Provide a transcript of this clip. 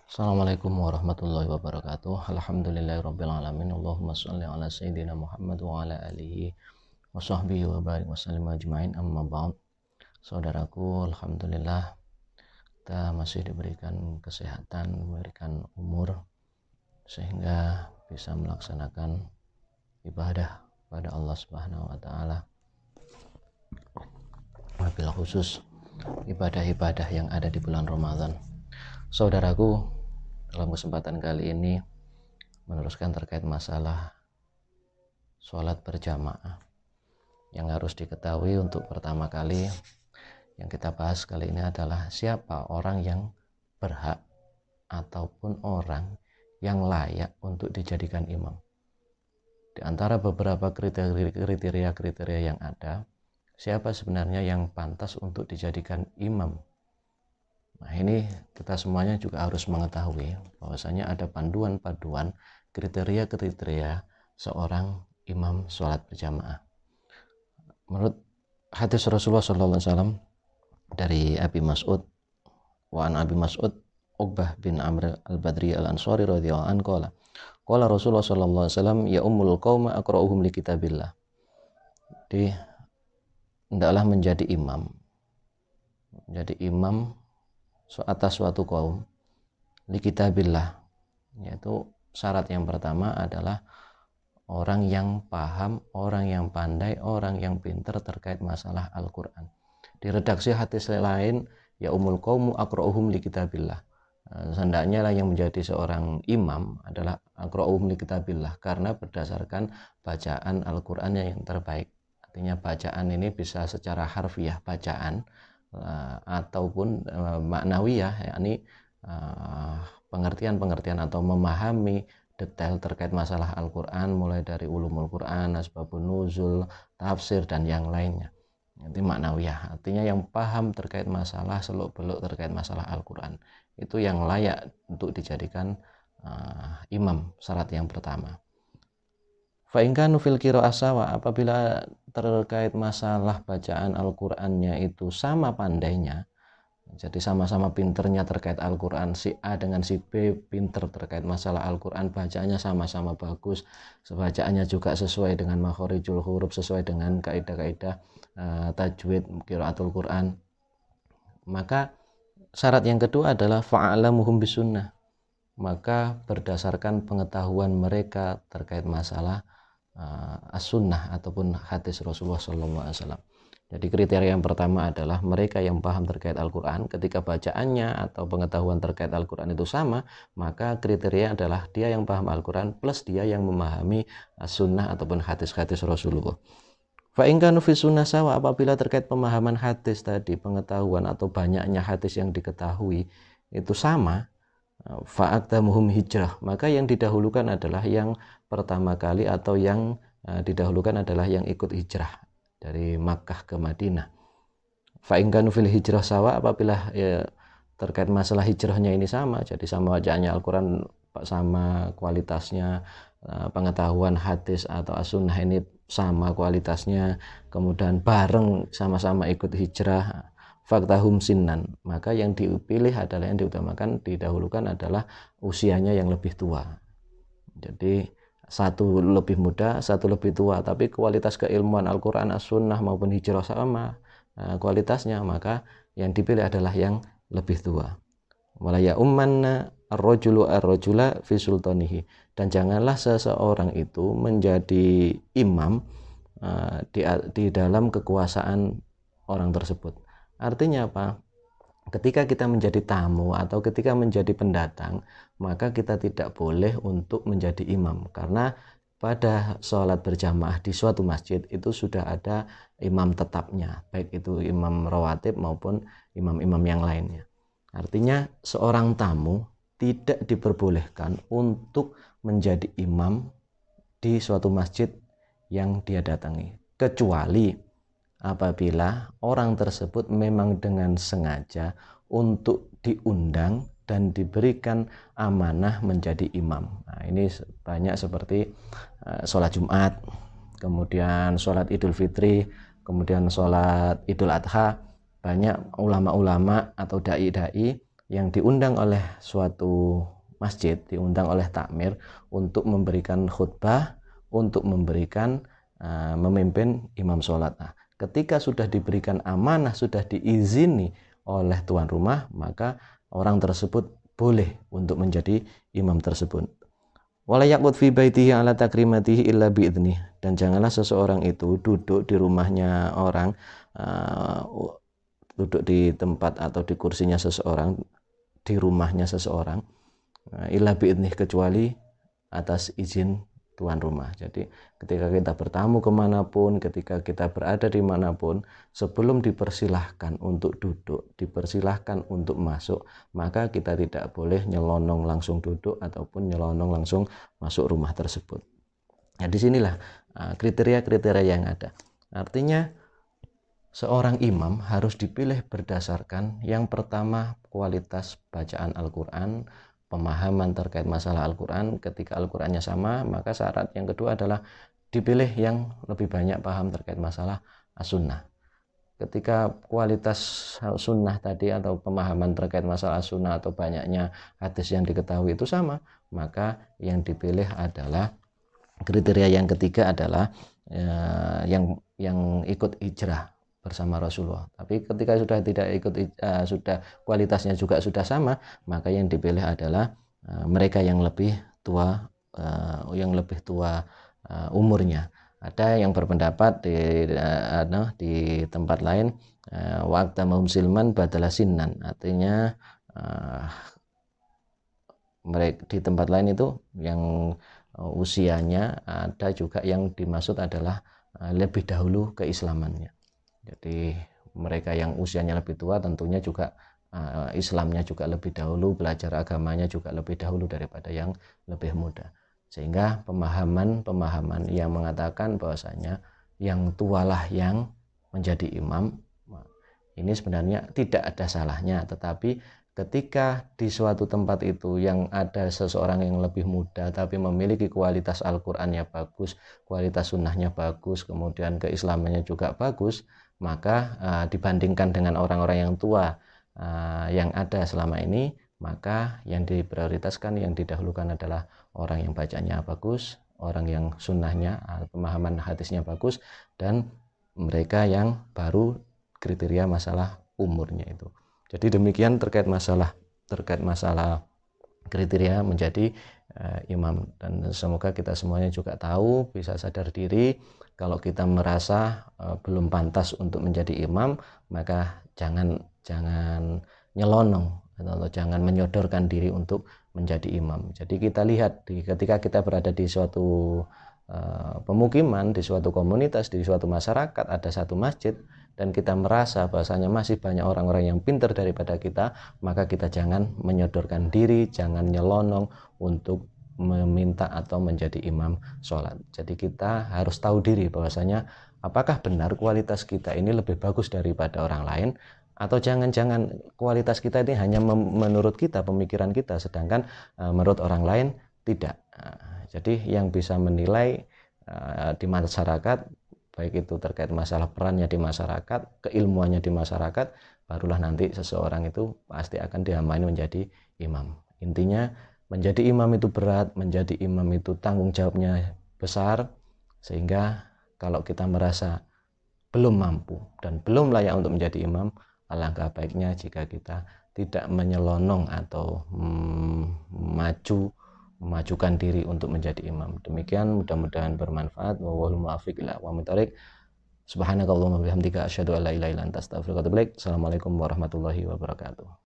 Assalamualaikum warahmatullahi wabarakatuh. Alhamdulillahirabbil alamin. Allahumma shalli ala sayyidina Muhammad wa ala alihi wa sahbihi wa barik wa sallim ajmain. Amma ba'd. Saudaraku, alhamdulillah kita masih diberikan kesehatan, diberikan umur sehingga bisa melaksanakan ibadah pada Allah Subhanahu wa taala. Wabil khusus ibadah-ibadah yang ada di bulan Ramadan. Saudaraku, dalam kesempatan kali ini meneruskan terkait masalah sholat berjamaah. Yang harus diketahui untuk pertama kali yang kita bahas kali ini adalah siapa orang yang berhak ataupun orang yang layak untuk dijadikan imam. Di antara beberapa kriteria yang ada, siapa sebenarnya yang pantas untuk dijadikan imam? Nah, ini kita semuanya juga harus mengetahui bahwasanya ada panduan-panduan kriteria-kriteria seorang imam sholat berjamaah. Menurut hadis Rasulullah SAW dari Abi Mas'ud, wa an Abi Mas'ud Uqbah bin Amr al-Badri al-Ansari radhiyallahu anhu qala Rasulullah SAW ya ummul qauma aqra'uhum li kitabillah. Jadi hendaklah menjadi imam atas suatu kaum li kitabillah, yaitu syarat yang pertama adalah orang yang paham, orang yang pandai, orang yang pintar terkait masalah Al-Quran. Di redaksi hadis lain, ya umul qaumu aqra'uhum li kitabillah. Hendaknya lah yang menjadi seorang imam adalah aqra'uhum li kitabillah, karena berdasarkan bacaan Al-Quran yang terbaik. Artinya bacaan ini bisa secara harfiah bacaan ataupun maknawiyah, yakni pengertian-pengertian atau memahami detail terkait masalah Al-Quran, mulai dari ulumul Quran, asbabun nuzul, tafsir, dan yang lainnya. Itu maknawiyah, artinya yang paham terkait masalah seluk-beluk terkait masalah Al-Quran, itu yang layak untuk dijadikan imam, syarat yang pertama. Fa'ingkanu fil qira'ah sawa, apabila terkait masalah bacaan Al-Qur'annya itu sama pandainya, jadi sama-sama pinternya terkait Al-Qur'an, si A dengan si B pinter terkait masalah Al-Qur'an, bacaannya sama-sama bagus, bacaannya juga sesuai dengan makhorijul huruf, sesuai dengan kaidah-kaidah tajwid qiraatul Qur'an, maka syarat yang kedua adalah fa'alamuhum bisunnah, maka berdasarkan pengetahuan mereka terkait masalah as-sunnah ataupun hadis Rasulullah SAW. Jadi kriteria yang pertama adalah mereka yang paham terkait Al-Quran. Ketika bacaannya atau pengetahuan terkait Al-Quran itu sama, maka kriteria adalah dia yang paham Al-Quran plus dia yang memahami as-sunnah ataupun hadis-hadis Rasulullah. Fa'ingkanu fi sunnah sawa, apabila terkait pemahaman hadis tadi, pengetahuan atau banyaknya hadis yang diketahui itu sama, fa'aqdamuhum hijrah, maka yang didahulukan adalah yang pertama kali atau yang didahulukan adalah yang ikut hijrah dari Makkah ke Madinah. Fa'ingkanu fil hijrah sawa, apabila terkait masalah hijrahnya ini sama, jadi sama bacaannya Al-Quran, sama kualitasnya, pengetahuan hadis atau as-sunnah ini sama kualitasnya, kemudian bareng sama-sama ikut hijrah, faktahum sinnan, maka yang dipilih adalah, yang diutamakan, didahulukan adalah usianya yang lebih tua. Jadi satu lebih muda, satu lebih tua, tapi kualitas keilmuan Al-Quran, as-sunnah maupun hijrah sama kualitasnya, maka yang dipilih adalah yang lebih tua. Wala ya ummanna ar-rajulu ar-rajula fi sultanihi, dan janganlah seseorang itu menjadi imam di dalam kekuasaan orang tersebut. Artinya apa? Ketika kita menjadi tamu atau ketika menjadi pendatang, maka kita tidak boleh untuk menjadi imam, karena pada sholat berjamaah di suatu masjid itu sudah ada imam tetapnya, baik itu imam rawatib maupun imam-imam yang lainnya. Artinya seorang tamu tidak diperbolehkan untuk menjadi imam di suatu masjid yang dia datangi, kecuali apabila orang tersebut memang dengan sengaja untuk diundang dan diberikan amanah menjadi imam. Nah, ini banyak seperti sholat Jumat, kemudian sholat Idul Fitri, kemudian sholat Idul Adha. Banyak ulama-ulama atau dai-dai yang diundang oleh suatu masjid, diundang oleh takmir untuk memberikan khutbah, untuk memberikan memimpin imam sholat. Nah, ketika sudah diberikan amanah, sudah diizini oleh tuan rumah, maka orang tersebut boleh untuk menjadi imam tersebut. Wala yaqud fi baitihi ala takrimatihi illa bi'idnih, dan janganlah seseorang itu duduk di rumahnya orang, duduk di tempat atau di kursinya seseorang, di rumahnya seseorang, illa bi'idnih, kecuali atas izin tuan rumah. Jadi ketika kita bertamu kemanapun, ketika kita berada dimanapun, sebelum dipersilahkan untuk duduk, dipersilahkan untuk masuk, maka kita tidak boleh nyelonong langsung duduk ataupun nyelonong langsung masuk rumah tersebut. Nah, disinilah kriteria-kriteria yang ada. Artinya seorang imam harus dipilih berdasarkan yang pertama kualitas bacaan Al-Quran, pemahaman terkait masalah Al-Quran. Ketika Al-Qurannya sama, maka syarat yang kedua adalah dipilih yang lebih banyak paham terkait masalah as-sunnah. Ketika kualitas sunnah tadi atau pemahaman terkait masalah sunnah atau banyaknya hadis yang diketahui itu sama, maka yang dipilih adalah kriteria yang ketiga adalah yang ikut hijrah bersama Rasulullah. Tapi ketika sudah tidak ikut, sudah kualitasnya juga sudah sama, maka yang dipilih adalah mereka yang lebih tua, umurnya. Ada yang berpendapat di tempat lain, waqta silman badala sinnan, artinya mereka di tempat lain itu yang usianya, ada juga yang dimaksud adalah lebih dahulu keislamannya. Jadi mereka yang usianya lebih tua tentunya juga Islamnya juga lebih dahulu, belajar agamanya juga lebih dahulu daripada yang lebih muda. Sehingga pemahaman yang mengatakan bahwasanya yang tualah yang menjadi imam, ini sebenarnya tidak ada salahnya. Tetapi ketika di suatu tempat itu yang ada seseorang yang lebih muda tapi memiliki kualitas Al-Qur'annya bagus, kualitas sunnahnya bagus, kemudian keislamannya juga bagus, maka dibandingkan dengan orang-orang yang tua yang ada selama ini, maka yang diprioritaskan, yang didahulukan adalah orang yang bacanya bagus, orang yang sunnahnya, pemahaman hadisnya bagus, dan mereka yang baru kriteria masalah umurnya itu. Jadi demikian terkait masalah kriteria menjadi imam. Dan semoga kita semuanya juga tahu, bisa sadar diri kalau kita merasa belum pantas untuk menjadi imam, maka jangan nyelonong atau jangan menyodorkan diri untuk menjadi imam. Jadi kita lihat ketika kita berada di suatu pemukiman, di suatu komunitas, di suatu masyarakat, ada satu masjid, dan kita merasa bahwasanya masih banyak orang-orang yang pintar daripada kita, maka kita jangan menyodorkan diri, jangan nyelonong untuk meminta atau menjadi imam sholat. Jadi kita harus tahu diri bahwasanya apakah benar kualitas kita ini lebih bagus daripada orang lain, atau jangan-jangan kualitas kita ini hanya menurut kita, pemikiran kita, sedangkan menurut orang lain tidak. Jadi yang bisa menilai di masyarakat, baik itu terkait masalah perannya di masyarakat, keilmuannya di masyarakat, barulah nanti seseorang itu pasti akan diamani menjadi imam. Intinya menjadi imam itu berat, menjadi imam itu tanggung jawabnya besar, sehingga kalau kita merasa belum mampu dan belum layak untuk menjadi imam, alangkah baiknya jika kita tidak menyelonong atau memajukan diri untuk menjadi imam. Demikian, mudah-mudahan bermanfaat. Wallahul muwaffiq ila aqwamit thoriq. Subhanakallahumma wa bihamdika asyhadu an la ilaha illa anta astaghfiruka wa atubu ilaik. Assalamualaikum warahmatullahi wabarakatuh.